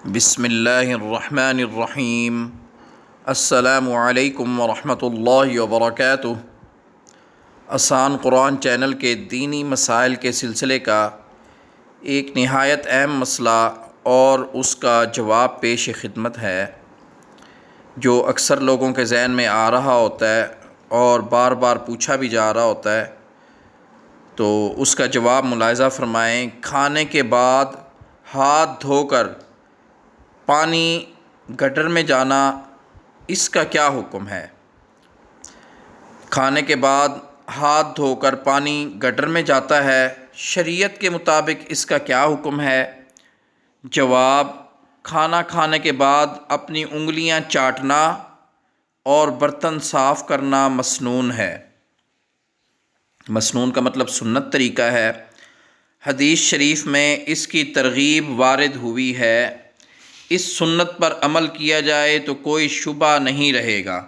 بسم اللہ الرحمن الرحیم۔ السلام علیکم ورحمۃ اللہ وبرکاتہ۔ آسان قرآن چینل کے دینی مسائل کے سلسلے کا ایک نہایت اہم مسئلہ اور اس کا جواب پیش خدمت ہے، جو اکثر لوگوں کے ذہن میں آ رہا ہوتا ہے اور بار بار پوچھا بھی جا رہا ہوتا ہے، تو اس کا جواب ملاحظہ فرمائیں۔ کھانے کے بعد ہاتھ دھو کر پانی گٹر میں جانا، اس کا کیا حکم ہے؟ کھانے کے بعد ہاتھ دھو کر پانی گٹر میں جاتا ہے، شریعت کے مطابق اس کا کیا حکم ہے؟ جواب: کھانا کھانے کے بعد اپنی انگلیاں چاٹنا اور برتن صاف کرنا مسنون ہے۔ مسنون کا مطلب سنت طریقہ ہے۔ حدیث شریف میں اس کی ترغیب وارد ہوئی ہے۔ اس سنت پر عمل کیا جائے تو کوئی شبہ نہیں رہے گا۔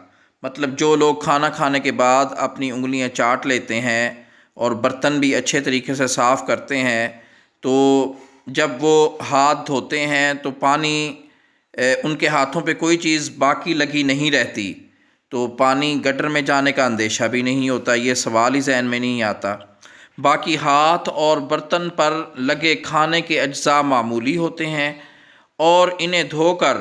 مطلب جو لوگ کھانا کھانے کے بعد اپنی انگلیاں چاٹ لیتے ہیں اور برتن بھی اچھے طریقے سے صاف کرتے ہیں، تو جب وہ ہاتھ دھوتے ہیں تو پانی ان کے ہاتھوں پہ کوئی چیز باقی لگی نہیں رہتی، تو پانی گٹر میں جانے کا اندیشہ بھی نہیں ہوتا، یہ سوال ہی ذہن میں نہیں آتا۔ باقی ہاتھ اور برتن پر لگے کھانے کے اجزاء معمولی ہوتے ہیں اور انہیں دھو کر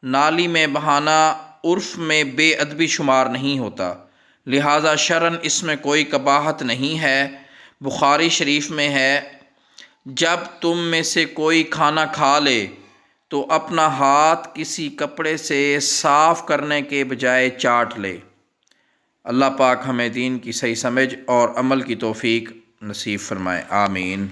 نالی میں بہانا عرف میں بے ادبی شمار نہیں ہوتا، لہٰذا شرعاً اس میں کوئی قباحت نہیں ہے۔ بخاری شریف میں ہے، جب تم میں سے کوئی کھانا کھا لے تو اپنا ہاتھ کسی کپڑے سے صاف کرنے کے بجائے چاٹ لے۔ اللہ پاک ہمیں دین کی صحیح سمجھ اور عمل کی توفیق نصیب فرمائے، آمین۔